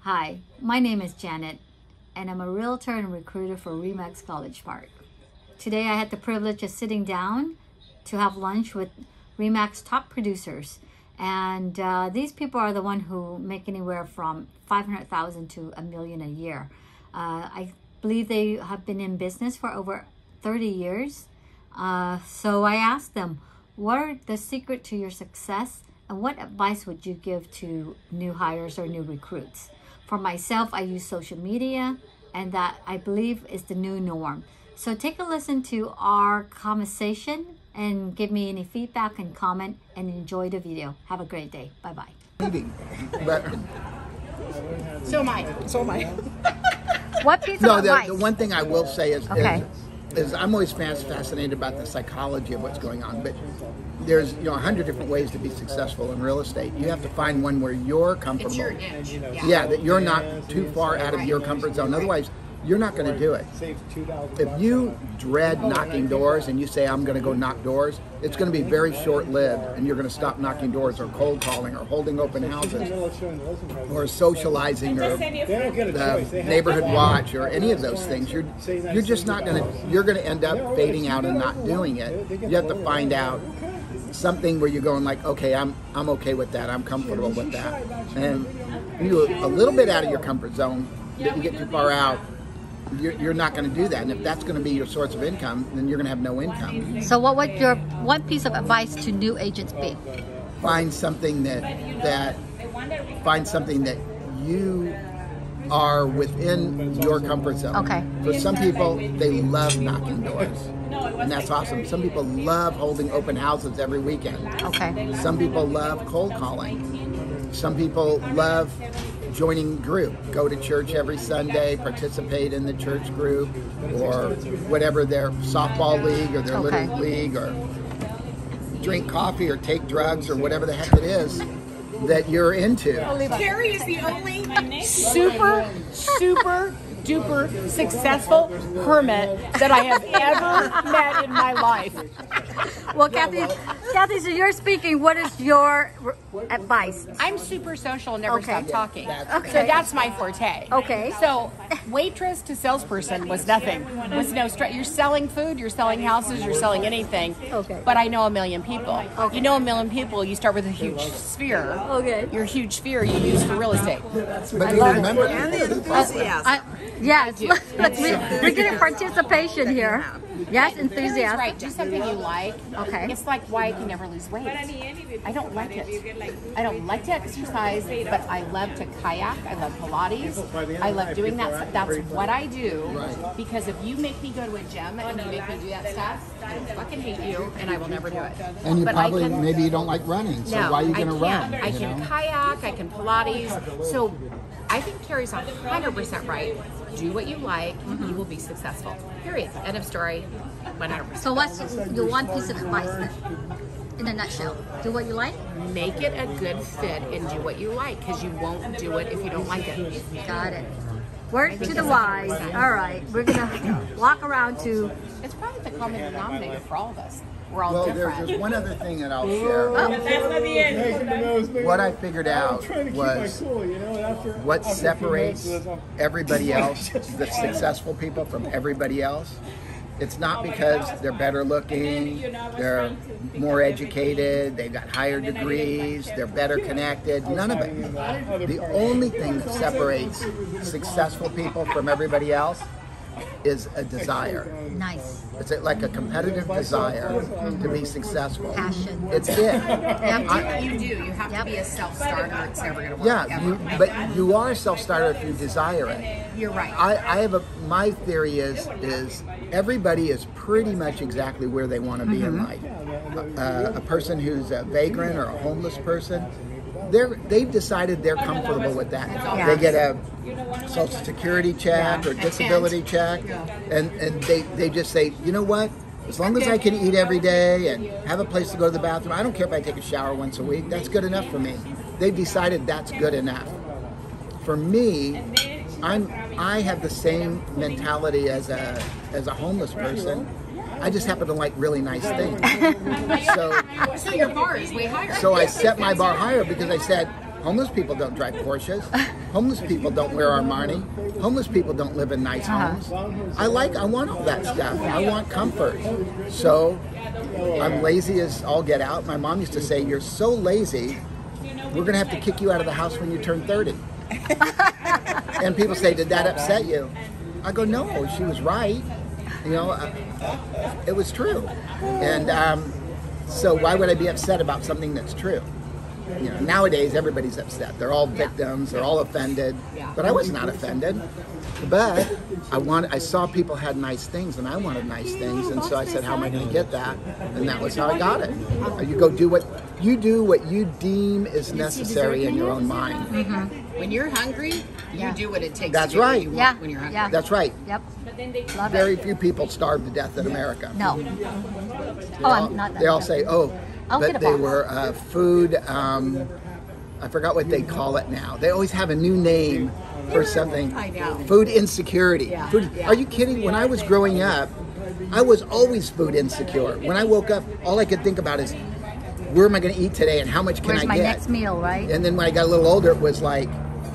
Hi, my name is Janet, and I'm a realtor and recruiter for Remax College Park. Today I had the privilege of sitting down to have lunch with Remax top producers, and these people are the one who make anywhere from $500,000 to $1 million a year. I believe they have been in business for over 30 years. So I asked them, what are the secret to your success, and what advice would you give to new hires or new recruits? For myself, I use social media, and that I believe is the new norm. So take a listen to our conversation and give me any feedback and comment, and enjoy the video. Have a great day. Bye-bye. So am I. What piece of advice? The one thing I will say is, Okay. is I'm always fascinated about the psychology of what's going on. But there's 100 different ways to be successful in real estate. You have to find one where you're comfortable. It's your niche. Yeah, that you're not too far out of your comfort zone. Otherwise, you're not going to do it. If you dread knocking doors and you say, I'm going to go knock doors, it's going to be very short-lived, and you're going to stop knocking doors or cold calling or holding open houses or socializing or the neighborhood watch or any of those things. You're just not going to, you're going to end up fading out and not doing it. You have to find out something where you're going like, okay, I'm okay with that. I'm comfortable with that. And you're a little bit out of your comfort zone, but you get too far out, you're not going to do that. And if that's going to be your source of income, then you're going to have no income. So what would your one piece of advice to new agents be? Find something that you are within your comfort zone. Okay. For some people, they love knocking doors, and that's awesome. Some people love holding open houses every weekend. Okay. Some people love cold calling. Some people love joining group, go to church every Sunday, participate in the church group, or whatever, their softball league or their little league, or drink coffee or take drugs or whatever the heck it is that you're into. Terry is the only super duper successful hermit that I have ever met in my life. Well, Kathy, so you're speaking. What is your advice? I'm super social and never stop talking. Okay. So that's my forte. Okay. So waitress to salesperson was nothing. Was no stress. You're selling food, you're selling houses, you're selling anything. Okay. But I know 1 million people. Okay. You know 1 million people, you start with a huge sphere. Okay. Your huge sphere you use for real estate. But you remember, And the enthusiasm. Yes, we're getting participation here. Yes, enthusiasm. Right, do something you like. Okay. It's like why I can never lose weight. I don't like it. I don't like to exercise, but I love to kayak. I love Pilates. I love doing that stuff. That's what I do. Because if you make me go to a gym and you make me do that stuff, I will fucking hate you, and I will never do it. and you But probably, I can, maybe you don't like running, so no, why are you going to I run? can. I can kayak. I can Pilates. So I think Terry's 100% right. Do what you like, you will be successful. Period. End of story. 100%. So what's your one piece of advice then? In a nutshell, do what you like. Make it a good fit and do what you like, because you won't do it if you don't like it. Got it. Word to the wise. All right, we're gonna walk around to. It's probably the common denominator for all of us. We're all Well, different. there's one other thing that I'll share. Oh. What I figured out was what separates everybody else, the successful people, from everybody else. It's not because they're better looking, they're more educated, they've got higher degrees, they're better connected, none of it. The only thing that separates successful people from everybody else is a desire. Nice. It's like a competitive desire to be successful. Passion. It's it. You do. You have to be a self-starter. It's never going to work. Yeah, but you are a self-starter if you desire it. You're right. I have my theory is everybody is pretty much exactly where they want to be in life. A person who's a vagrant or a homeless person, they've decided they're comfortable with that. Yeah. They get a Social Security check or disability check, and they just say, you know what? As long as I can eat every day and have a place to go to the bathroom, I don't care if I take a shower once a week. That's good enough for me. They've decided that's good enough. For me, I have the same mentality as a homeless person. I just happen to like really nice things. So your bar is way higher. So I set my bar higher because I said, Homeless people don't drive Porsches. Homeless people don't wear Armani. Homeless people don't live in nice homes. I want all that stuff. I want comfort. So I'm lazy as all get out. My mom used to say, you're so lazy, we're going to have to kick you out of the house when you turn 30. And people say, did that upset you? I go, no, she was right. You know, it was true. And so why would I be upset about something that's true? You know, nowadays everybody's upset. They're all victims. They're all offended. But I was not offended. But I saw people had nice things, and I wanted nice things, and so I said, how am I going to get that? And that was how I got it. You go do what you deem is necessary in your own mind. When you're hungry, you do what it takes. That's to do right. What you want when you're hungry. That's right. Yep. Love Very it. few people starve to death in America. No. I'm not. They all say, I'll get but a they box. were food. I forgot what they call it now. They always have a new name for something. I know. Food insecurity. Yeah. Are you kidding? When I was growing up, I was always food insecure. When I woke up, all I could think about is, where am I going to eat today and how much can Where's I my get? next meal, right? And then when I got a little older, it was like,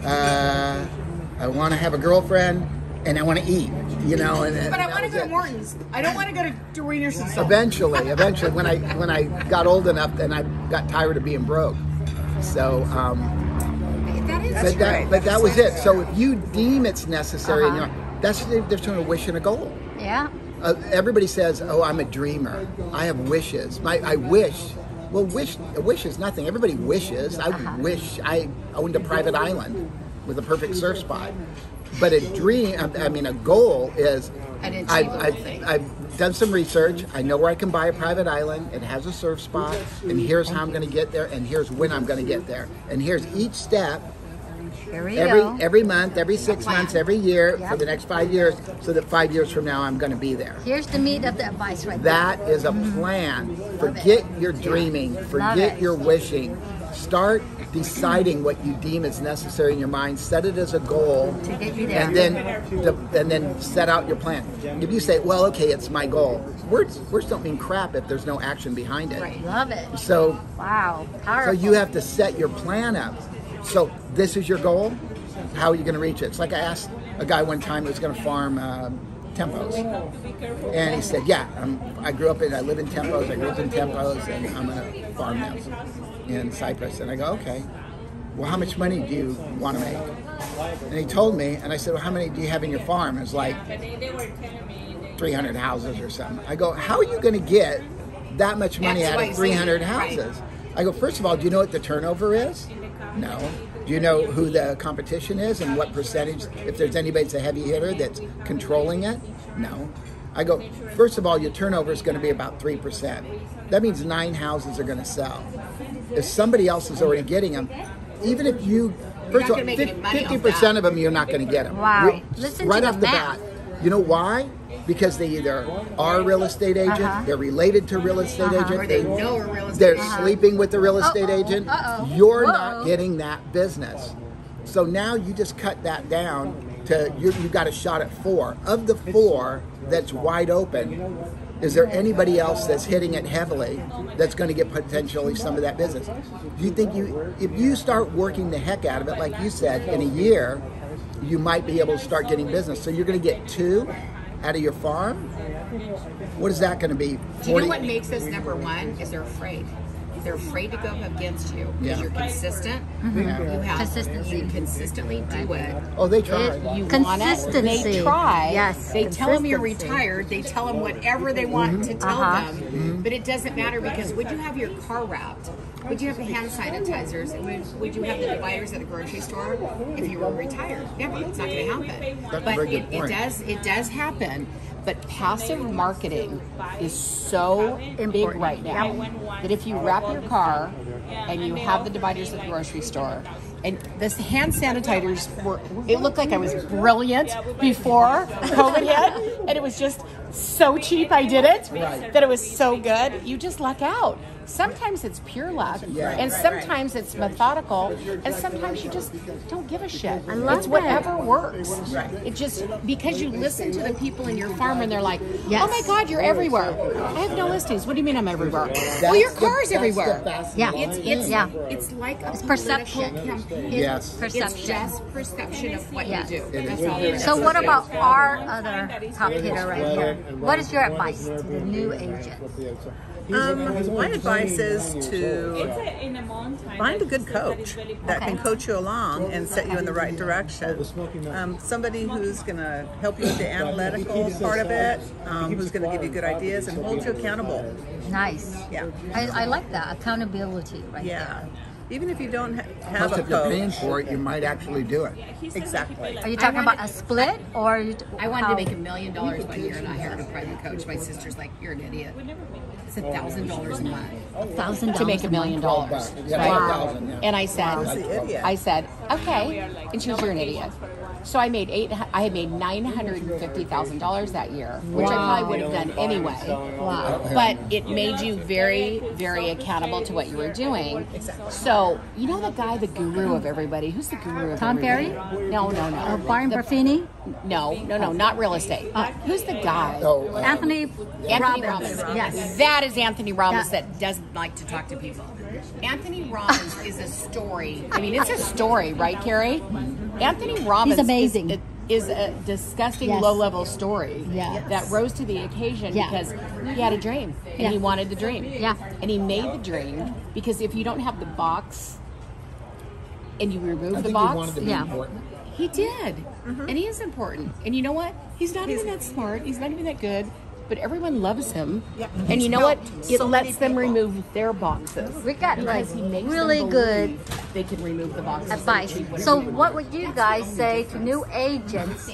I want to have a girlfriend and I want to eat, you know. But I want to go to Morton's. I don't want to go to Doriner's and Eventually, when I got old enough, then I got tired of being broke. So, that was it. So if you deem it's necessary, you know, that's the difference between a wish and a goal. Yeah. Everybody says, "Oh, I'm a dreamer. I have wishes. I wish." Well, a wish is nothing. Everybody wishes. I wish I owned a private island with a perfect surf spot. But a dream, a goal is, I've done some research. I know where I can buy a private island. It has a surf spot, and here's how I'm going to get there, and here's when I'm going to get there, and here's each step. Every month, every 6 months, every year for the next 5 years, so that 5 years from now I'm going to be there. Here's the meat of the advice right there. That is a plan. Forget your dreaming. Forget your wishing. Start deciding what you deem is necessary in your mind. Set it as a goal, To get you there. and then set out your plan. If you say, "Well, okay, it's my goal," words don't mean crap if there's no action behind it. Right. Love it. So, Wow. Powerful. so you have to set your plan up. So this is your goal. How are you going to reach it? It's like I asked a guy one time who was going to farm tempos, and he said, "Yeah, I live in tempos. I grew up in tempos, and I'm going to farm them in Cyprus." And I go, "Okay. Well, how much money do you want to make?" And he told me, and I said, "Well, how many do you have in your farm?" It was like 300 houses or something. I go, "How are you going to get that much money out of 300 houses?" I go, "First of all, do you know what the turnover is?" No. Do you know who the competition is and what percentage, if there's anybody that's a heavy hitter that's controlling it? No. I go, first of all, your turnover is going to be about 3%. That means 9 houses are going to sell. If somebody else is already getting them, even if you, first of all, 50% of them, you're not going to get them. Wow. Listen right to off the the math. bat. You know why? Because they either are a real estate agent, they're related to a real estate agent, Or they know a real estate they're agent. sleeping with the real estate agent. You're Whoa. not getting that business. So now you just cut that down to you got a shot at 4. Of the 4 that's wide open, is there anybody else that's hitting it heavily that's going to get potentially some of that business? Do you think if you start working the heck out of it, like you said, in a year, you might be able to start getting business. So you're going to get 2 out of your farm? What is that going to be? Do you know what makes us number one? Is they're afraid. They're afraid to go up against you because you're consistent. You have Consistency. You consistently do it. Oh, they try. You want it. Consistency. They try. Yes, They tell them you're consistency. retired. They tell them whatever they want to tell them. But it doesn't matter because would you have your car wrapped? Would you have the hand sanitizers? Would you have the dividers at the grocery store if you were retired? Never. It's not going to happen. That's a But very good point. it does happen. But passive marketing is so big Important. right now that if you wrap your car and you have the dividers at the grocery store, and this hand sanitizers it looked like I was brilliant before COVID hit, and it was just so cheap I did it, that it was so good, you just luck out. Sometimes it's pure luck, and sometimes it's methodical, and sometimes you just don't give a shit. I love it's whatever works. It just, because you listen to the people in your farm and they're like, oh my God, you're everywhere. I have no listings. What do you mean I'm everywhere? Well, your car's everywhere. Yeah. It's like a perception. campaign. Yes. Perception. It's just perception of what you do. That's all it is. So what about our other top hitter right here? What is your advice to the new agent? My advice is to find a good coach that can coach you along and set you in the right direction. Somebody who's going to help you with the analytical part of it, who's going to give you good ideas and hold you accountable. Nice. Yeah. I like that. Accountability right there. Even if you don't have Plus, a if you're paying coach. for it, you might actually do it. Exactly. Are you talking about a split or? I wanted to make $1 million 1 year and I hired a private coach. My sister's like, you're an idiot. It's $1,000 a month. $1,000 to make $1 million. Wow. And I said, okay. And she was, you're an idiot. So I had made $950,000 that year, which I probably would have done anyway. Wow. But it made you very, very accountable to what you were doing. So, you know the guy, the guru of everybody? Who's the guru of Tom everybody? Ferry? No. Byron Buffini? No, not real estate. Who's the guy? Anthony Robbins. Robbins. Yes. That is Anthony Robbins that doesn't like to talk to people. Anthony Robbins is a story. I mean, it's a story, right, Carrie? Anthony Robbins He's amazing. Is a disgusting low-level story that rose to the occasion because he had a dream and he wanted the dream. Yeah. And he made the dream because if you don't have the box and you remove the box, he did. And he is important. And you know what? He's not even that smart. He's not even that good. But everyone loves him. And you know what? It lets them remove their boxes. We got like makes really them good they can remove the boxes. advice. So what would you guys say to new agents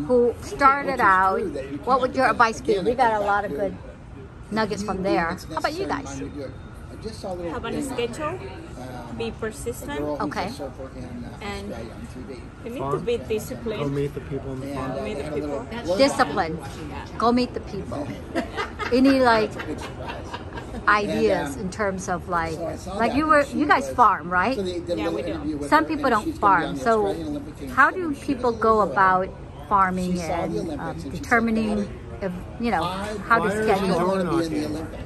who started out? What would your advice be? We got a lot of good nuggets from there. How about you guys? Have a schedule, be persistent, Okay. and you need to be disciplined. Go meet the people in the farm. Meet the people. Discipline. Go meet the people. Any like ideas in terms of like you guys farm, right? Yeah, we do. Some people don't farm. So how do people go about farming and determining if, how to schedule?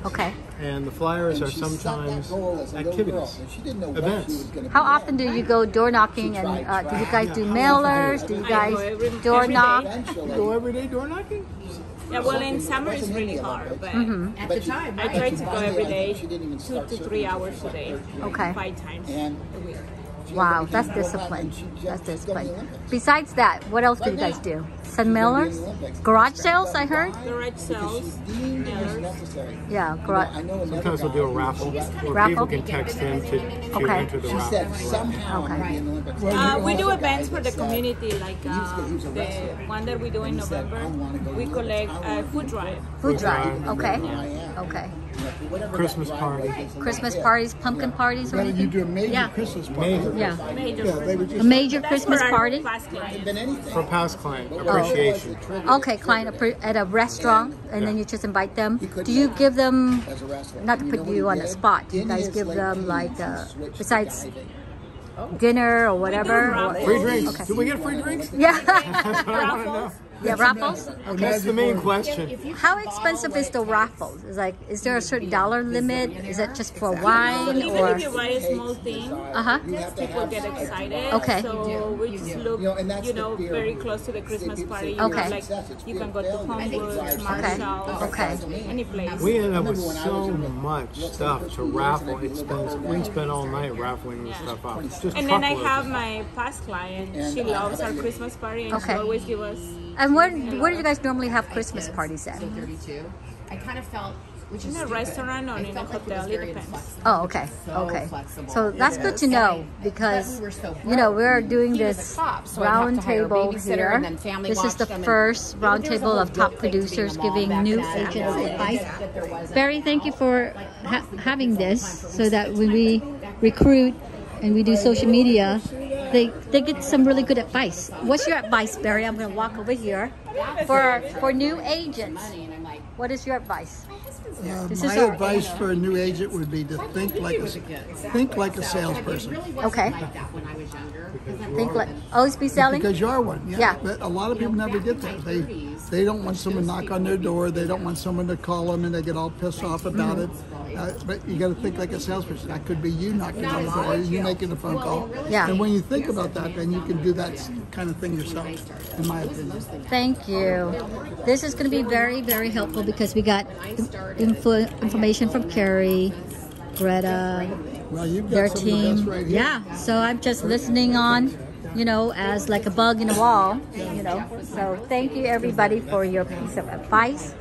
Okay. And the flyers are sometimes activities, events. How often do you go door knocking and do you guys do mailers? Do you guys door knock? You go every day door knocking? Yeah, well, in summer it's really hard, but At the time, I try to go every day, 2 to 3 hours a day, Okay. 5 times a week. Wow, that's discipline. That's discipline. Besides that, what else do you guys do? Send mailers? Garage sales, I heard? Garage sales, mailers. Yeah, garage. Sometimes we'll do a raffle where Raffle? people can text in to enter the raffle. Okay. We do events for the community, like the one that we do in November. We collect food drive. Food drive. Okay. Okay. Christmas party. Christmas parties, pumpkin parties, or anything? do a major Christmas party. Yeah. Major A major That's Christmas for our party? past clients. For past client appreciation. Okay, client at a restaurant, and then you just invite them. Do you give them, not to put you on the spot, do you guys give them like, besides dinner or whatever? Free drinks. Okay. Do we get free drinks? Yeah. That's what I want to know. Yeah, raffles? That's the main question. How expensive is the raffles? Is there a certain dollar limit? Is it just for wine Even or? if you buy a small thing, people get excited. Okay. So we just look, very close to the Christmas party. You Okay. you can go to Homewood, Marshall, Okay. any place. We end up with so much stuff to raffle. We spend all night raffling this stuff out. Just And then I truckloads. have my past client. She loves our Christmas party, and Okay. she always give us. And where do you guys normally have Christmas parties at? 32. I kind of felt, which is In a stupid. restaurant or I in a felt like it hotel, was it very depends. Oh, okay. Okay. So that's good to know because, we're doing this round table here. This is the first round table of top producers giving new agents advice. Barry, thank you for having this so that when we recruit and we do social media, they get some really good advice. What's your advice, Barry? I'm going to walk over here. For new agents, what is your advice? This My is our- advice for a new agent would be to think like a salesperson. Okay. Think like always be selling. Because you are one. Yeah. But a lot of people never get that. They don't want someone to knock on their door. They don't want someone to call them and they get all pissed off about it. But you got to think like a salesperson. That could be you knocking on the door, you making a phone call. Yeah. And when you think about that, then you can do that kind of thing yourself, in my opinion. Thank you. This is going to be very, very helpful because we got information from Carrie, Greta, Well, you've their got some of the team. best right here. Yeah. So I'm just listening on, you know, as like a bug in the wall, you know. So thank you everybody for your piece of advice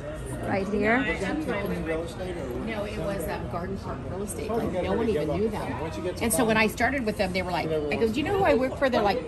right here. No, it was Garden Park Real Estate. Like, no one even knew that. And so when I started with them, they were like, I go, do you know who I work for? They're like,